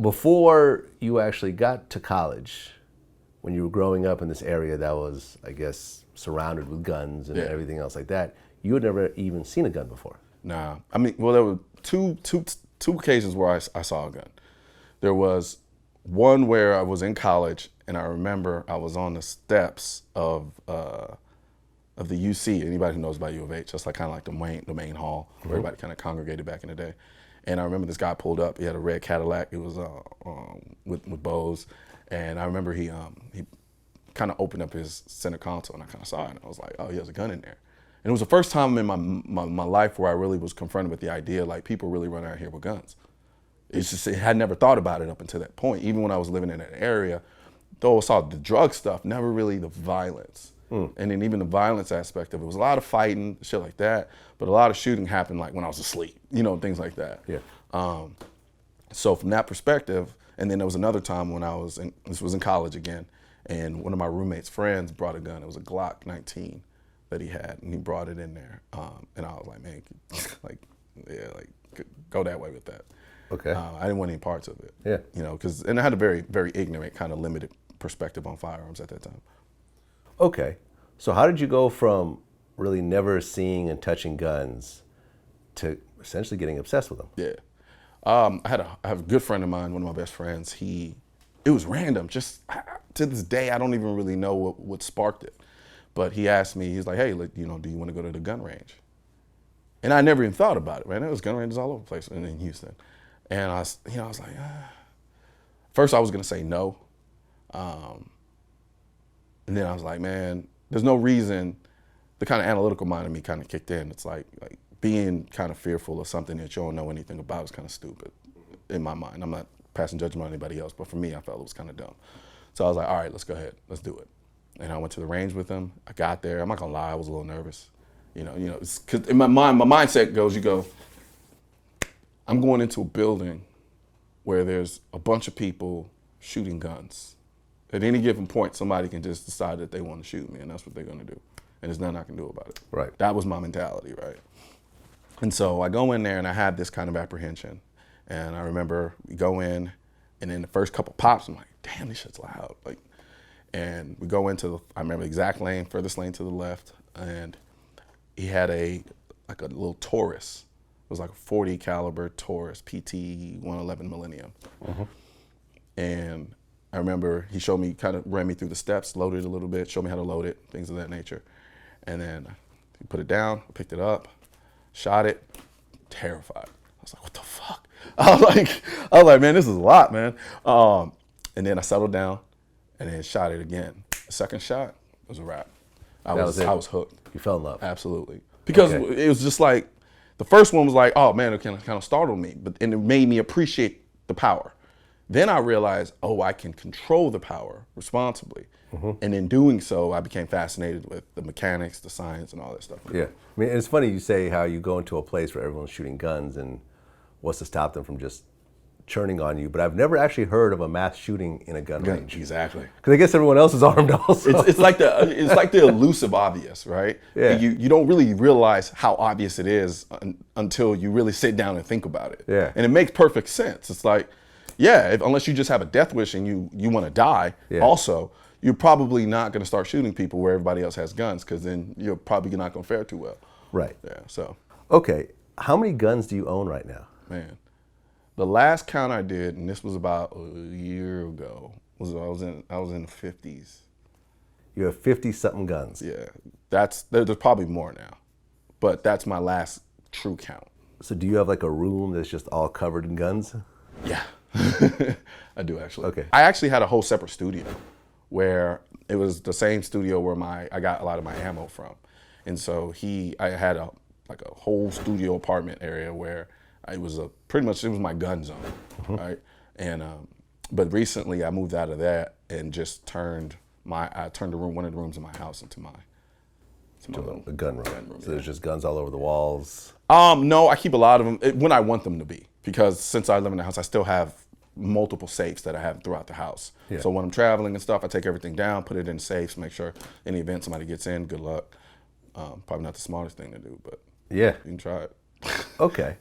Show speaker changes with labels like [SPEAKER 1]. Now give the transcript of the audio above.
[SPEAKER 1] before you actually got to college, when you were growing up in this area that was, I guess, surrounded with guns and everything else like that, you had never even seen a gun before.
[SPEAKER 2] Nah, I mean, well, there were two occasions where I saw a gun. There was one where I was in college, and I remember I was on the steps of the UC. Anybody who knows about U of H, that's like kind of like the main hall where everybody kind of congregated back in the day. And I remember this guy pulled up. He had a red Cadillac. It was with bows, and I remember he kind of opened up his center console, and I kind of saw it, and I was like, oh, he has a gun in there. And it was the first time in my life where I really was confronted with the idea, like, people really run out here with guns. It's just, I had never thought about it up until that point. Even when I was living in that area, though I saw the drug stuff, never really the violence. And then even the violence aspect of it was a lot of fighting, shit like that, but a lot of shooting happened like when I was asleep, things like that.
[SPEAKER 1] Yeah.
[SPEAKER 2] So from that perspective, and then there was another time when this was in college again, and one of my roommate's friends brought a gun. It was a Glock 19 that he had, and he brought it in there. And I was like, man, go that way with that.
[SPEAKER 1] Okay.
[SPEAKER 2] I didn't want any parts of it.
[SPEAKER 1] Yeah.
[SPEAKER 2] And I had a very, very ignorant, kind of limited perspective on firearms at that time.
[SPEAKER 1] Okay. So how did you go from really never seeing and touching guns to essentially getting obsessed with them?
[SPEAKER 2] Yeah. I have a good friend of mine, one of my best friends. It was random. Just to this day, I don't even really know what sparked it. But he asked me, he's like, hey, do you want to go to the gun range? And I never even thought about it, man. There was gun ranges all over the place in Houston. And I was like, First I was gonna say no. And then I was like, man, there's no reason. The kind of analytical mind of me kind of kicked in. It's like being kind of fearful of something that you don't know anything about is kind of stupid in my mind. I'm not passing judgment on anybody else, but for me, I felt it was kind of dumb. So I was like, all right, let's go ahead, let's do it. And I went to the range with him. I got there. I'm not gonna lie, I was a little nervous. Because in my mind, my mindset goes, I'm going into a building where there's a bunch of people shooting guns. At any given point, somebody can just decide that they want to shoot me, and that's what they're gonna do. And there's nothing I can do about it.
[SPEAKER 1] Right.
[SPEAKER 2] That was my mentality, right? And so I go in there and I had this kind of apprehension. And I remember we go in, and then the first couple pops, I'm like, damn, this shit's loud. And we go into I remember the exact lane, furthest lane to the left, and he had a little Taurus. It was like a 40 caliber Taurus, PT 111 Millennium.
[SPEAKER 1] Mm-hmm.
[SPEAKER 2] And I remember he showed me, kind of ran me through the steps, loaded it a little bit, showed me how to load it, things of that nature. And then he put it down, picked it up, shot it, terrified. I was like, what the fuck? I was like, man, this is a lot, man. And then I settled down and then shot it again. The second shot was a wrap. I was hooked.
[SPEAKER 1] You fell in love.
[SPEAKER 2] Absolutely. Because it was just like, the first one was like, oh man, it kind of startled me, and it made me appreciate the power. Then I realized, I can control the power responsibly. Mm-hmm. And in doing so, I became fascinated with the mechanics, the science, and all that stuff.
[SPEAKER 1] Yeah. I mean, it's funny you say how you go into a place where everyone's shooting guns and what's to stop them from just churning on you, but I've never actually heard of a mass shooting in a gun range.
[SPEAKER 2] Exactly.
[SPEAKER 1] Because I guess everyone else is armed also.
[SPEAKER 2] It's like the elusive obvious, right?
[SPEAKER 1] Yeah.
[SPEAKER 2] You don't really realize how obvious it is until you really sit down and think about it.
[SPEAKER 1] Yeah.
[SPEAKER 2] And it makes perfect sense. It's like, unless you just have a death wish and you want to die, also, you're probably not going to start shooting people where everybody else has guns, because then you're probably not going to fare too well.
[SPEAKER 1] Right.
[SPEAKER 2] Yeah. So.
[SPEAKER 1] Okay. How many guns do you own right now?
[SPEAKER 2] Man. The last count I did, and this was about a year ago, I was in the 50s.
[SPEAKER 1] You have 50-something guns.
[SPEAKER 2] Yeah, there's probably more now, but that's my last true count.
[SPEAKER 1] So do you have like a room that's just all covered in guns?
[SPEAKER 2] Yeah, I do actually.
[SPEAKER 1] Okay.
[SPEAKER 2] I actually had a whole separate studio where it was the same studio where I got a lot of my ammo from, and so I had a whole studio apartment area where it was pretty much my gun zone, right? And but recently I moved out of that and just turned one of the rooms in my house into
[SPEAKER 1] a gun room. So there's just guns all over the walls.
[SPEAKER 2] No, I keep a lot of them when I want them to be, because since I live in the house, I still have multiple safes that I have throughout the house. Yeah. So when I'm traveling and stuff, I take everything down, put it in safes, make sure in the event somebody gets in, good luck. Probably not the smartest thing to do, but
[SPEAKER 1] yeah,
[SPEAKER 2] you can try it.
[SPEAKER 1] Okay.